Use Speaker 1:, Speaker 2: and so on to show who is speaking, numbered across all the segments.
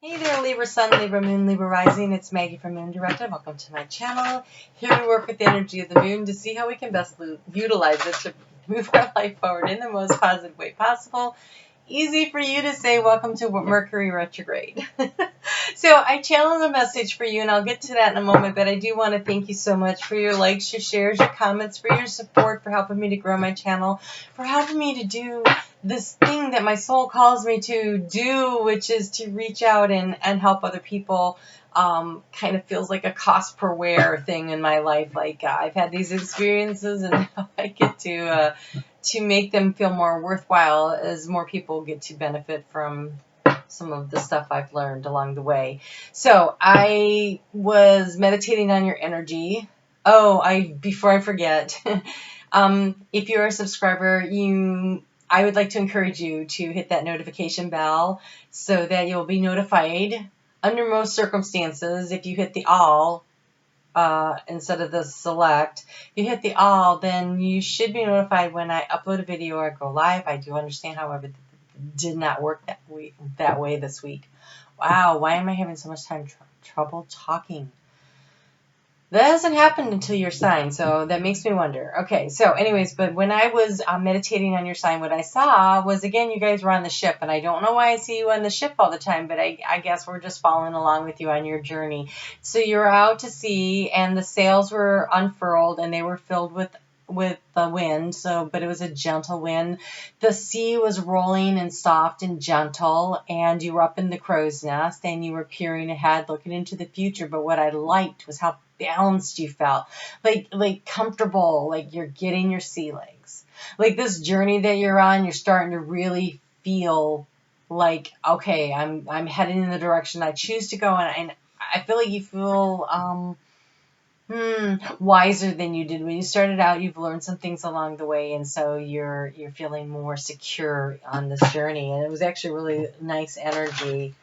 Speaker 1: Hey there, Libra Sun, Libra Moon, Libra Rising. It's Maggie from Moon Directive. Welcome to my channel. Here we work with the energy of the moon to see how we can best utilize it to move our life forward in the most positive way possible. Easy for you to say, welcome to Mercury retrograde. So I channeled a message for you, and I'll get to that in a moment, but I do want to thank you so much for your likes, your shares, your comments, for your support, for helping me to grow my channel, for helping me to do this thing that my soul calls me to do, which is to reach out and help other people. Kind of feels like a cost per wear thing in my life. Like I've had these experiences, and now I get to make them feel more worthwhile as more people get to benefit from some of the stuff I've learned along the way. So I was meditating on your energy. Before I forget, if you're a subscriber, I would like to encourage you to hit that notification bell so that you'll be notified. Under most circumstances, if you hit the all instead of the select, you hit the all, then you should be notified when I upload a video or go live. I do understand, however, it did not work that way this week. Wow, why am I having so much trouble talking? That hasn't happened until your sign, so that makes me wonder. Okay, so anyways, but when I was meditating on your sign, what I saw was, again, you guys were on the ship, and I don't know why I see you on the ship all the time, but I guess we're just following along with you on your journey. So you're out to sea, and the sails were unfurled, and they were filled with the wind, but it was a gentle wind. The sea was rolling and soft and gentle, and you were up in the crow's nest, and you were peering ahead, looking into the future. But what I liked was how balanced you felt, like comfortable, like you're getting your sea legs. Like this journey that you're on, you're starting to really feel like, okay, I'm heading in the direction I choose to go, and I feel like you feel wiser than you did when you started out. You've learned some things along the way, and so you're feeling more secure on this journey. And it was actually really nice energy.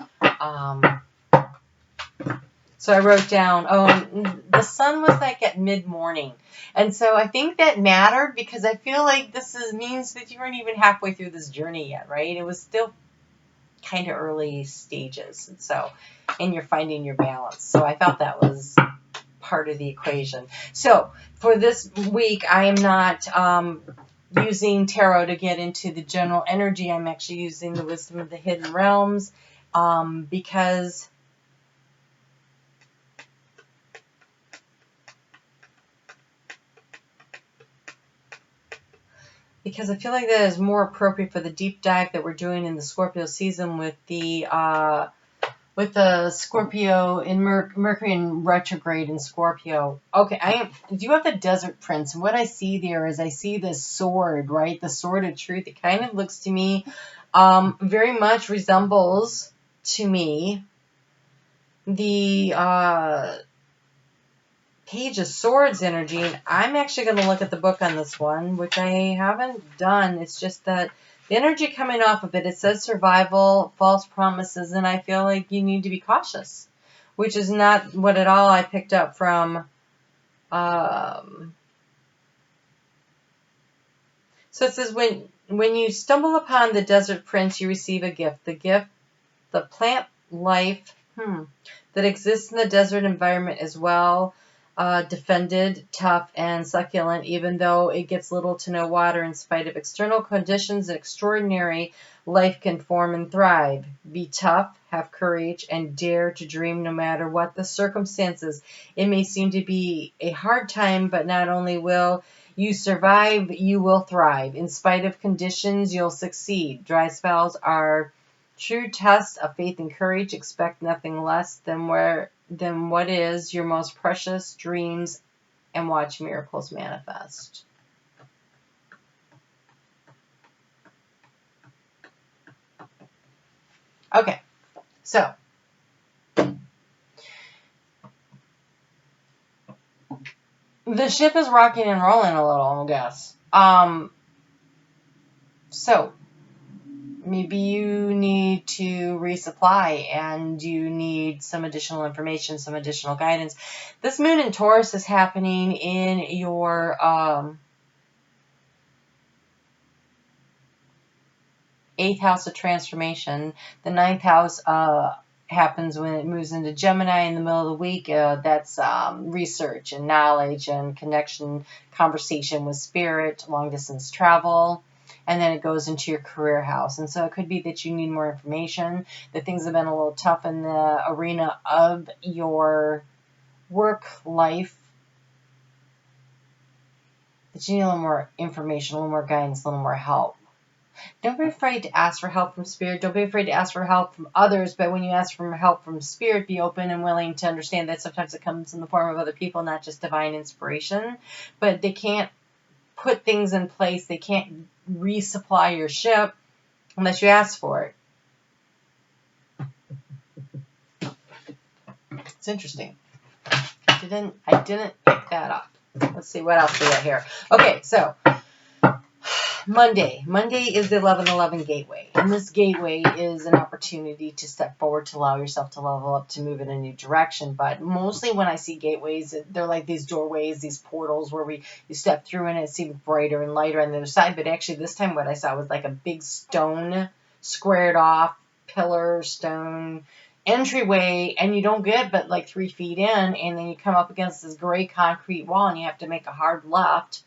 Speaker 1: So I wrote down, the sun was like at mid-morning. And so I think that mattered because I feel like means that you weren't even halfway through this journey yet, right? It was still kind of early stages. And you're finding your balance. So I felt that was part of the equation. So for this week, I am not using tarot to get into the general energy. I'm actually using the wisdom of the hidden realms because I feel like that is more appropriate for the deep dive that we're doing in the Scorpio season with the Scorpio in Mercury in retrograde in Scorpio. Okay, do you have the Desert Prince? And what I see there is I see this sword, right? The sword of truth. It kind of looks to me, very much resembles to me the Page of Swords energy. And I'm actually going to look at the book on this one, which I haven't done. It's just that the energy coming off of it, it says survival, false promises, and I feel like you need to be cautious, which is not what at all I picked up from. So it says, when you stumble upon the Desert Prince, you receive a gift. The gift, the plant life that exists in the desert environment as well. Defended, tough, and succulent, even though it gets little to no water. In spite of external conditions, an extraordinary life can form and thrive. Be tough, have courage, and dare to dream no matter what the circumstances. It may seem to be a hard time, but not only will you survive, you will thrive. In spite of conditions, you'll succeed. Dry spells are true tests of faith and courage. Expect nothing less than what is your most precious dreams, and watch miracles manifest. Okay, so the ship is rocking and rolling a little, I guess. So maybe you need to resupply and you need some additional information, some additional guidance. This moon in Taurus is happening in your 8th house of transformation. The 9th house happens when it moves into Gemini in the middle of the week. That's research and knowledge and connection, conversation with spirit, long distance travel. And then it goes into your career house. And so it could be that you need more information, that things have been a little tough in the arena of your work life, that you need a little more information, a little more guidance, a little more help. Don't be afraid to ask for help from spirit. Don't be afraid to ask for help from others. But when you ask for help from spirit, be open and willing to understand that sometimes it comes in the form of other people, not just divine inspiration. But they can't put things in place. They can't resupply your ship unless you ask for it. It's interesting. I didn't pick that up. Let's see what else we got here. Okay, so Monday. Monday is the 11-11 gateway. And this gateway is an opportunity to step forward, to allow yourself to level up, to move in a new direction. But mostly when I see gateways, they're like these doorways, these portals where you step through and it seems brighter and lighter on the other side. But actually this time what I saw was like a big stone, squared off, pillar, stone entryway, and you don't get but like 3 feet in, and then you come up against this gray concrete wall and you have to make a hard left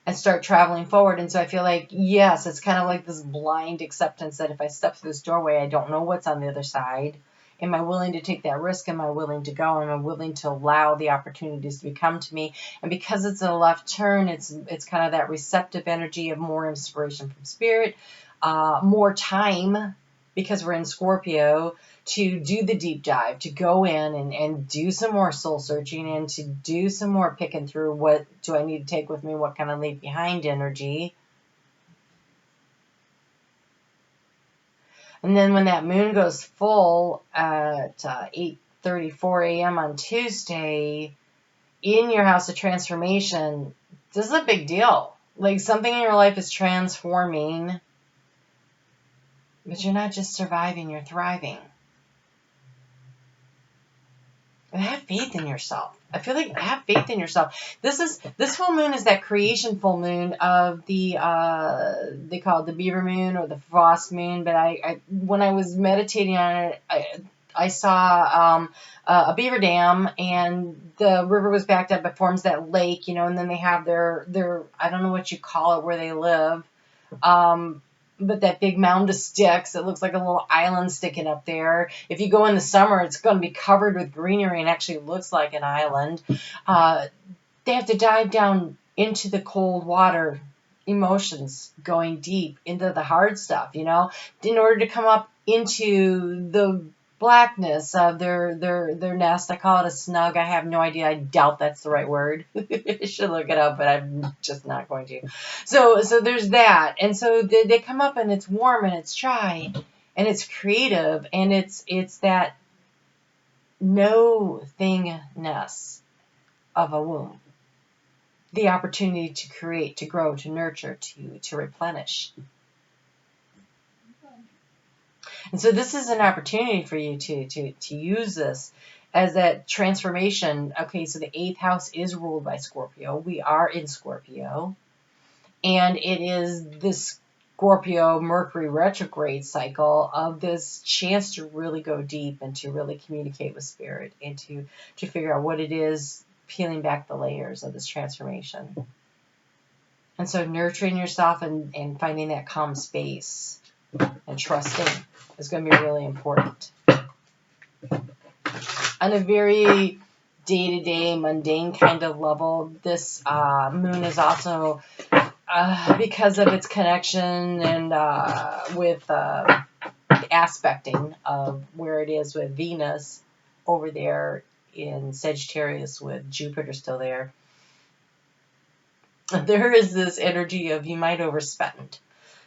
Speaker 1: and start traveling forward. And so I feel like, yes, it's kind of like this blind acceptance that if I step through this doorway, I don't know what's on the other side. Am I willing to take that risk? Am I willing to go? Am I willing to allow the opportunities to come to me? And because it's a left turn, it's kind of that receptive energy of more inspiration from spirit, more time, because we're in Scorpio, to do the deep dive, to go in and do some more soul searching, and to do some more picking through what do I need to take with me, what can I leave behind energy. And then when that moon goes full at 8:34 a.m. on Tuesday in your house of transformation, this is a big deal. Like something in your life is transforming, but you're not just surviving, you're thriving. And have faith in yourself. I feel like have faith in yourself. This full moon is that creation full moon of the they call it the beaver moon or the frost moon. But I when I was meditating on it, I saw a beaver dam, and the river was backed up. It forms that lake, and then they have their I don't know what you call it where they live. But that big mound of sticks, it looks like a little island sticking up there. If you go in the summer, it's going to be covered with greenery and actually looks like an island. They have to dive down into the cold water, emotions going deep into the hard stuff, in order to come up into the blackness of their nest. I call it a snug. I have no idea. I doubt that's the right word. I should look it up, but I'm just not going to. So there's that. And so they come up and it's warm and it's dry and it's creative, and it's that no thingness of a womb. The opportunity to create, to grow, to nurture, to replenish. And so this is an opportunity for you to use this as that transformation. Okay, so the 8th house is ruled by Scorpio. We are in Scorpio. And it is this Scorpio Mercury retrograde cycle of this chance to really go deep and to really communicate with spirit and to figure out what it is, peeling back the layers of this transformation. And so nurturing yourself and finding that calm space and trusting is going to be really important. On a very day-to-day, mundane kind of level, this moon is also, because of its connection and with aspecting of where it is with Venus over there in Sagittarius with Jupiter still there, there is this energy of you might overspend.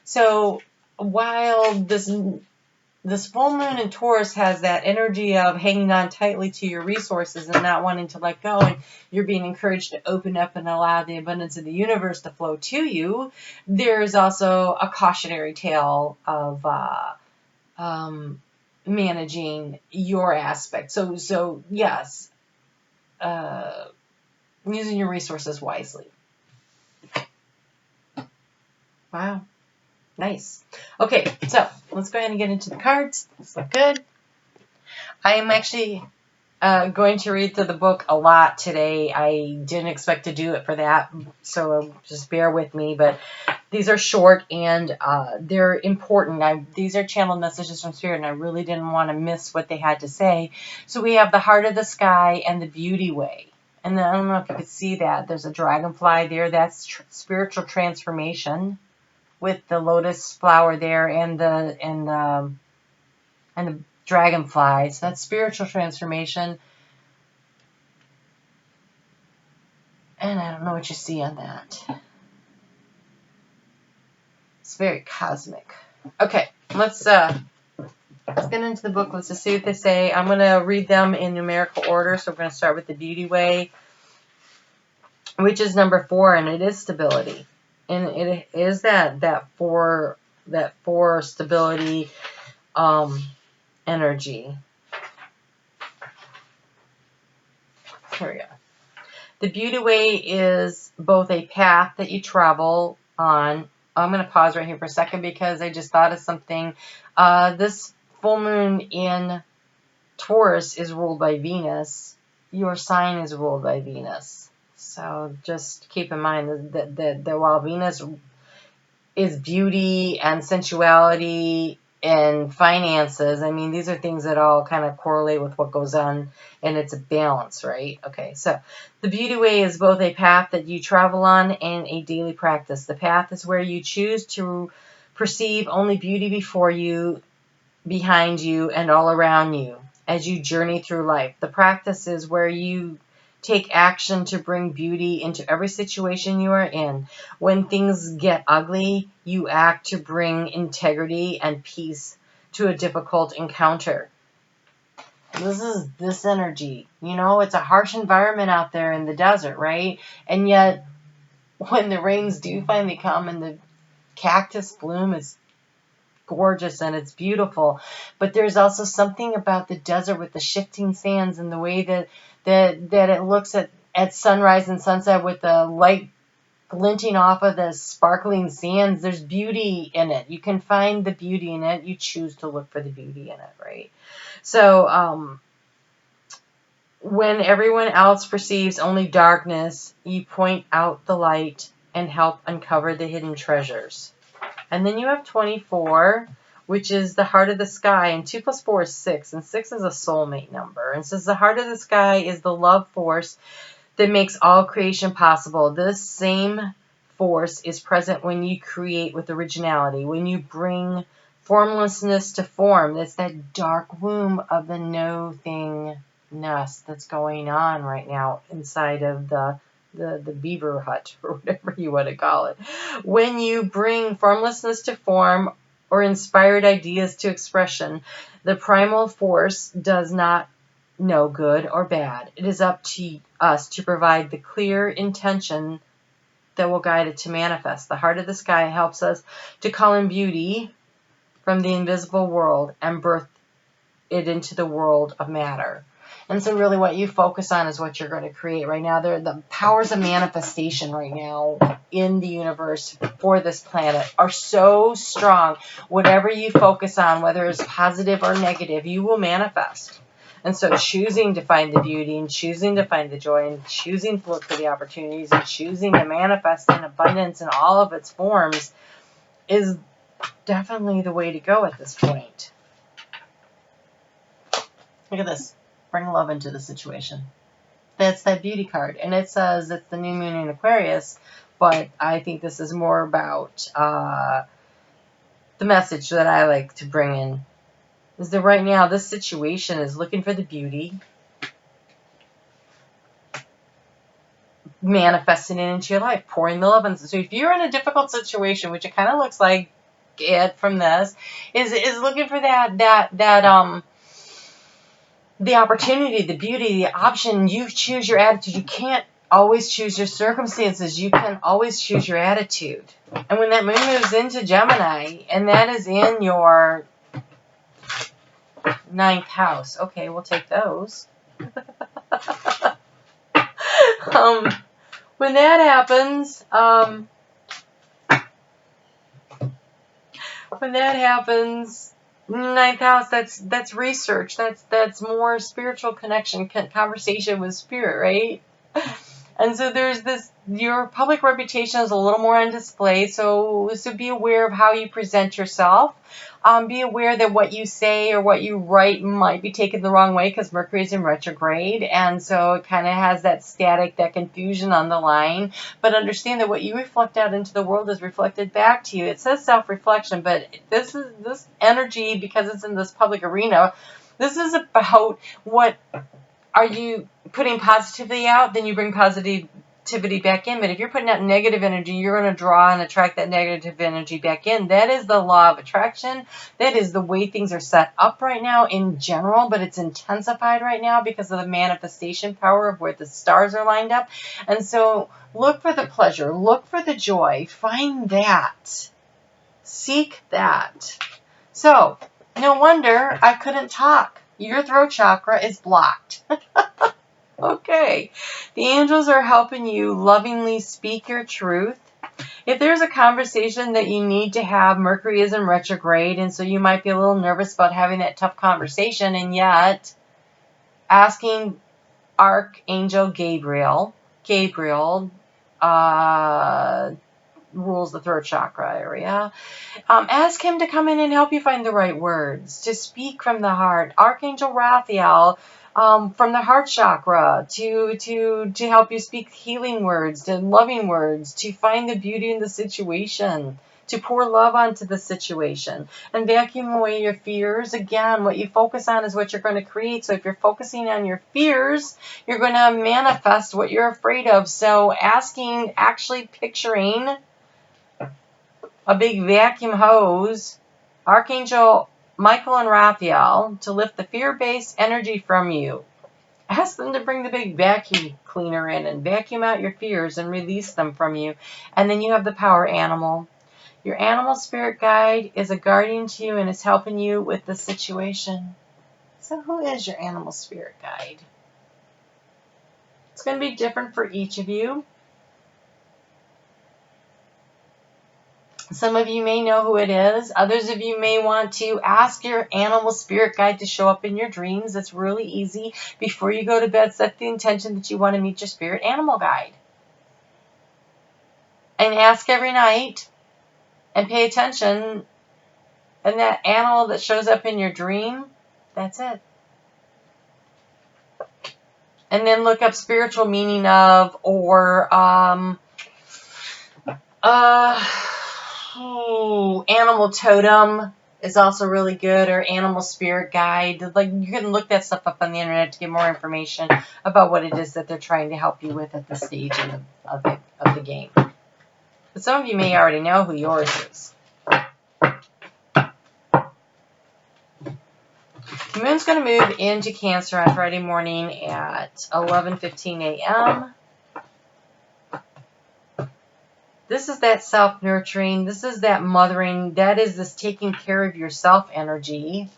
Speaker 1: So while this full moon in Taurus has that energy of hanging on tightly to your resources and not wanting to let go, and you're being encouraged to open up and allow the abundance of the universe to flow to you, there's also a cautionary tale of managing your aspect. So yes, using your resources wisely. Wow. Nice. Okay, so let's go ahead and get into the cards. This look good. I am actually going to read through the book a lot today. I didn't expect to do it for that, so just bear with me. But these are short and they're important. These are channeled messages from Spirit, and I really didn't want to miss what they had to say. So we have the Heart of the Sky and the Beauty Way. And then, I don't know if you could see that. There's a dragonfly there. That's spiritual transformation with the lotus flower there and the dragonfly. So that's spiritual transformation. And I don't know what you see on that. It's very cosmic. Okay, let's get into the book. Let's just see what they say. I'm going to read them in numerical order. So we're going to start with the Beauty Way, which is number 4, and it is stability. And it is that four stability energy. Here we go. The Beauty Way is both a path that you travel on. I'm going to pause right here for a second because I just thought of something. This full moon in Taurus is ruled by Venus. Your sign is ruled by Venus. So just keep in mind that while Venus is beauty and sensuality and finances, I mean, these are things that all kind of correlate with what goes on, and it's a balance, right? Okay, so the Beauty Way is both a path that you travel on and a daily practice. The path is where you choose to perceive only beauty before you, behind you, and all around you as you journey through life. The practice is where you take action to bring beauty into every situation you are in. When things get ugly, you act to bring integrity and peace to a difficult encounter. This is this energy. You know, it's a harsh environment out there in the desert, right? And yet, when the rains do finally come and the cactus bloom, it's gorgeous and it's beautiful. But there's also something about the desert with the shifting sands and the way that it looks at sunrise and sunset with the light glinting off of the sparkling sands. There's beauty in it. You can find the beauty in it. You choose to look for the beauty in it, right? So when everyone else perceives only darkness, you point out the light and help uncover the hidden treasures. And then you have 24, which is the Heart of the Sky, and 2 plus 4 is 6, and 6 is a soulmate number. And says the Heart of the Sky is the love force that makes all creation possible. This same force is present when you create with originality, when you bring formlessness to form. It's that dark womb of the no-thingness that's going on right now inside of the beaver hut, or whatever you want to call it. When you bring formlessness to form or inspired ideas to expression, the primal force does not know good or bad. It is up to us to provide the clear intention that will guide it to manifest. The Heart of the Sky helps us to call in beauty from the invisible world and birth it into the world of matter. And so really what you focus on is what you're going to create right now. The powers of manifestation right now in the universe for this planet are so strong. Whatever you focus on, whether it's positive or negative, you will manifest. And so choosing to find the beauty and choosing to find the joy and choosing to look for the opportunities and choosing to manifest in abundance in all of its forms is definitely the way to go at this point. Look at this. Bring love into the situation. That's that beauty card. And it says it's the new moon in Aquarius, but I think this is more about the message that I like to bring in. Is that right now this situation is looking for the beauty, manifesting it into your life, pouring the love in. So if you're in a difficult situation, which it kind of looks like it from this, is looking for the opportunity, the beauty, the option. You choose your attitude. You can't always choose your circumstances. You can always choose your attitude. And when that moon moves into Gemini, and that is in your 9th house. Okay, we'll take those. When that happens, Ninth house, that's research. That's more spiritual connection, conversation with spirit, right? And so there's this, your public reputation is a little more on display, so be aware of how you present yourself. Be aware that what you say or what you write might be taken the wrong way because Mercury is in retrograde, and so it kind of has that static, that confusion on the line. But understand that what you reflect out into the world is reflected back to you. It says self-reflection, but this energy, because it's in this public arena, this is about what are you putting positivity out, then you bring positivity back in. But if you're putting out negative energy, you're going to draw and attract that negative energy back in. That is the law of attraction. That is the way things are set up right now in general, but it's intensified right now because of the manifestation power of where the stars are lined up. And so look for the pleasure, look for the joy, find that, seek that. So no wonder I couldn't talk. Your throat chakra is blocked. Okay. The angels are helping you lovingly speak your truth. If there's a conversation that you need to have, Mercury is in retrograde, and so you might be a little nervous about having that tough conversation, and yet asking Archangel Gabriel rules the throat chakra area. Ask him to come in and help you find the right words, to speak from the heart. Archangel Raphael, from the heart chakra, to help you speak healing words, to loving words, to find the beauty in the situation, to pour love onto the situation, and vacuum away your fears. Again, what you focus on is what you're going to create. So if you're focusing on your fears, you're going to manifest what you're afraid of. So actually picturing a big vacuum hose, Archangel Michael and Raphael, to lift the fear-based energy from you. Ask them to bring the big vacuum cleaner in and vacuum out your fears and release them from you. And then you have the power animal. Your animal spirit guide is a guardian to you and is helping you with the situation. So who is your animal spirit guide? It's going to be different for each of you. Some of you may know who it is. Others of you may want to ask your animal spirit guide to show up in your dreams. It's really easy. Before you go to bed, set the intention that you want to meet your spirit animal guide. And ask every night and pay attention. And that animal that shows up in your dream, that's it. And then look up spiritual meaning of, or animal totem is also really good, or animal spirit guide. Like, you can look that stuff up on the internet to get more information about what it is that they're trying to help you with at this stage of the game. But some of you may already know who yours is. The moon's going to move into Cancer on Friday morning at 11:15 a.m. This is that self-nurturing. This is that mothering. That is this taking care of yourself energy.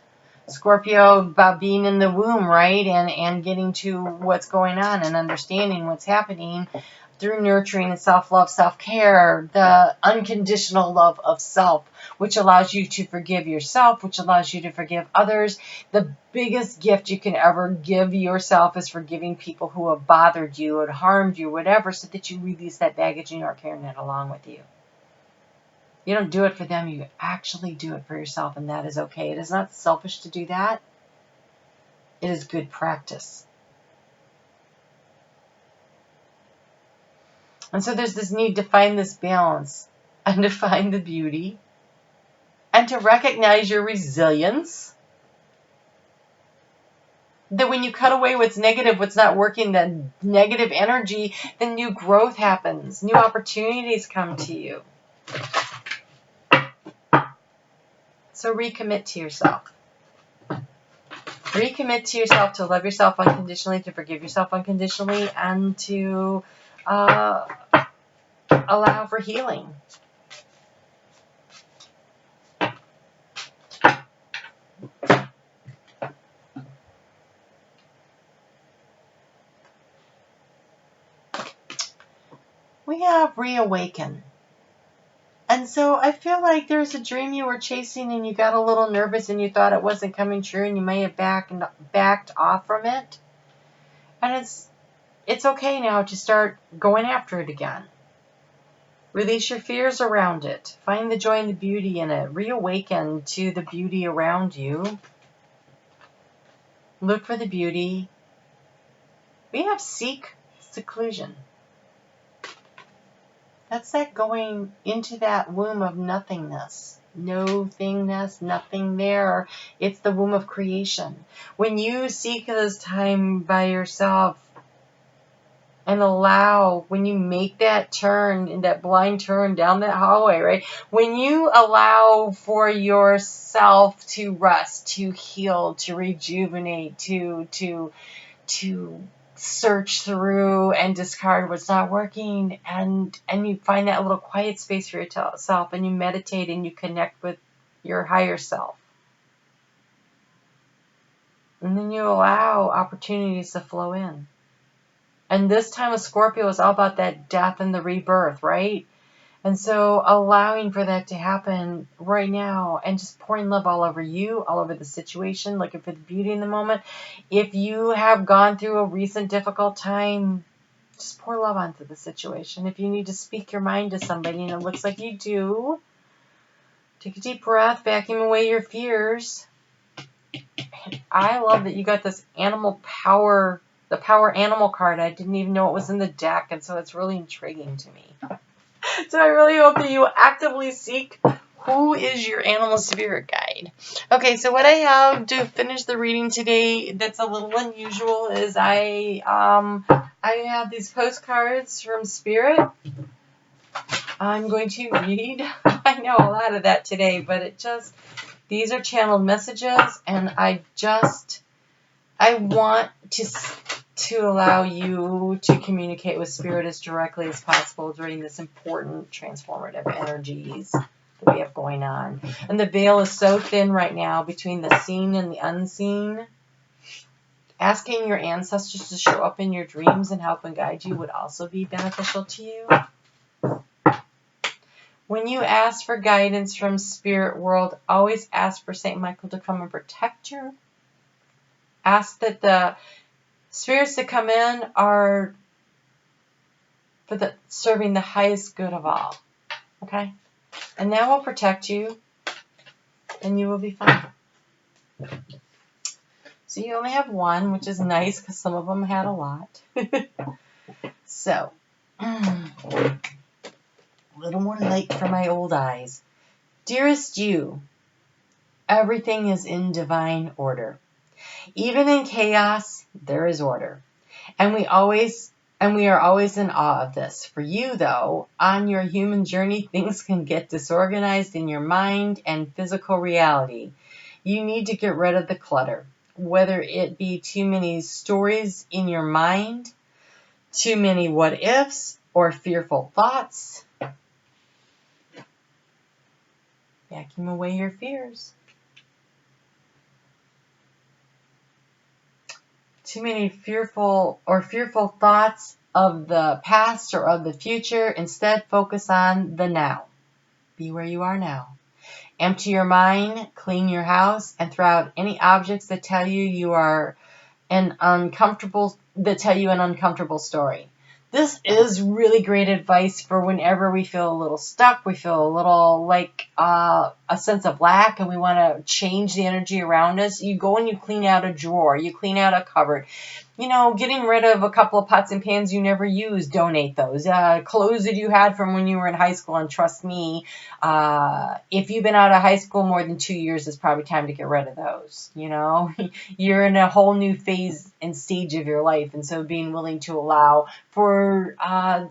Speaker 1: Scorpio, about being in the womb, right? And getting to what's going on and understanding what's happening through nurturing and self-love, self-care, the unconditional love of self, which allows you to forgive yourself, which allows you to forgive others. The biggest gift you can ever give yourself is forgiving people who have bothered you and harmed you, whatever, so that you release that baggage and you aren't carrying it along with you. You don't do it for them, you actually do it for yourself, and that is okay. It is not selfish to do that. It is good practice. And so there's this need to find this balance and to find the beauty and to recognize your resilience. That when you cut away what's negative, what's not working, that negative energy, then new growth happens. New opportunities come to you. So recommit to yourself. Recommit to yourself to love yourself unconditionally, to forgive yourself unconditionally, and to allow for healing. We have reawaken. And And so I feel like there's a dream you were chasing and you got a little nervous and you thought it wasn't coming true and you may have backed off from it. And it's okay now to start going after it again. Release your fears around it. Find the joy and the beauty in it. Reawaken to the beauty around you. Look for the beauty. We have seek seclusion. That's that going into that womb of nothingness. No thingness, nothing there. It's the womb of creation. When you seek this time by yourself and when you make that turn, in that blind turn down that hallway, right? When you allow for yourself to rest, to heal, to rejuvenate, to search through and discard what's not working, and you find that little quiet space for yourself, and you meditate and you connect with your higher self, and then you allow opportunities to flow in. And this time of Scorpio is all about that death and the rebirth, right? And so allowing for that to happen right now and just pouring love all over you, all over the situation, looking for the beauty in the moment. If you have gone through a recent difficult time, just pour love onto the situation. If you need to speak your mind to somebody and it looks like you do, take a deep breath, vacuum away your fears. And I love that you got this animal power, the power animal card. I didn't even know it was in the deck, and so it's really intriguing to me. So I really hope that you actively seek who is your animal spirit guide. Okay, so what I have to finish the reading today that's a little unusual is I have these postcards from Spirit. I'm going to read. I know a lot of that today, but these are channeled messages, and I want to allow you to communicate with Spirit as directly as possible during this important transformative energies that we have going on. And the veil is so thin right now between the seen and the unseen. Asking your ancestors to show up in your dreams and help and guide you would also be beneficial to you. When you ask for guidance from Spirit World, always ask for St. Michael to come and protect you. Ask that the spirits that come in are for serving the highest good of all. Okay? And that will protect you, and you will be fine. So you only have one, which is nice because some of them had a lot. So, a little more light for my old eyes. Dearest you, everything is in divine order. Even in chaos, there is order. And we are always in awe of this. For you, though, on your human journey, things can get disorganized in your mind and physical reality. You need to get rid of the clutter, whether it be too many stories in your mind, too many what ifs, or fearful thoughts. Vacuum away your fears. Too many fearful thoughts of the past or of the future. Instead, focus on the now. Be where you are now. Empty your mind, clean your house, and throw out any objects that tell you an uncomfortable story. This is really great advice for whenever we feel a little stuck, we feel a little like a sense of lack, and we want to change the energy around us. You go and you clean out a drawer, you clean out a cupboard. Getting rid of a couple of pots and pans you never use, donate those. Clothes that you had from when you were in high school, and trust me, if you've been out of high school more than 2 years, it's probably time to get rid of those. You're in a whole new phase and stage of your life, and so being willing to allow for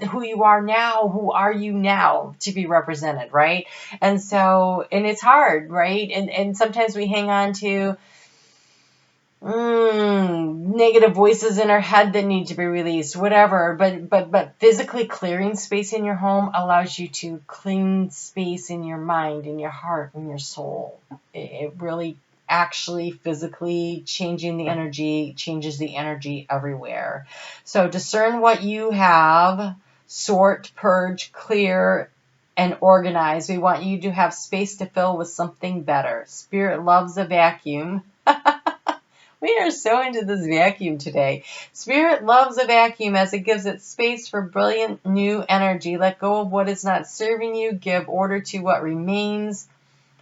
Speaker 1: who you are now, who are you now, to be represented, right? And it's hard, right? And sometimes we hang on to negative voices in our head that need to be released, whatever. But physically clearing space in your home allows you to clean space in your mind, in your heart, in your soul. It really actually physically changing the energy changes the energy everywhere. So discern what you have, sort, purge, clear, and organized. We want you to have space to fill with something better. Spirit loves a vacuum. We are so into this vacuum today. Spirit loves a vacuum as it gives it space for brilliant new energy. Let go of what is not serving you. Give order to what remains.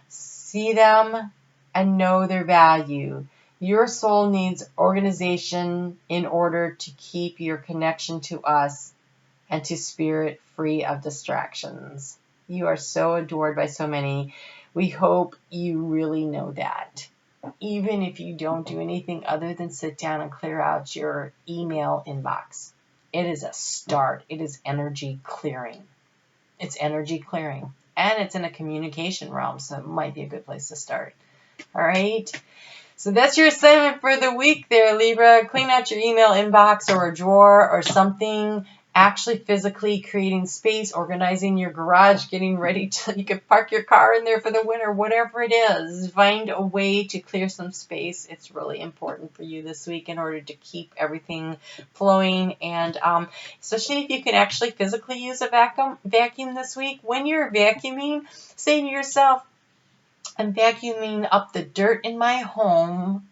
Speaker 1: See them and know their value. Your soul needs organization in order to keep your connection to us and to spirit free of distractions. You are so adored by so many. We hope you really know that. Even if you don't do anything other than sit down and clear out your email inbox. It is a start. It is energy clearing. It's energy clearing. And it's in a communication realm, so it might be a good place to start. All right? So that's your assignment for the week there, Libra. Clean out your email inbox or a drawer or something. Actually physically creating space, organizing your garage, getting ready to, you can park your car in there for the winter, whatever it is. Find a way to clear some space. It's really important for you this week in order to keep everything flowing. And especially if you can actually physically use a vacuum this week. When you're vacuuming, say to yourself, I'm vacuuming up the dirt in my home.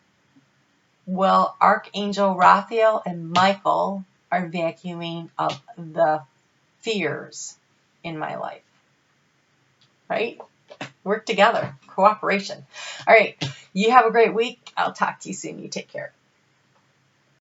Speaker 1: Well, Archangel Raphael and Michael are vacuuming up the fears in my life. Right? Work together. Cooperation. All right. You have a great week. I'll talk to you soon. You take care.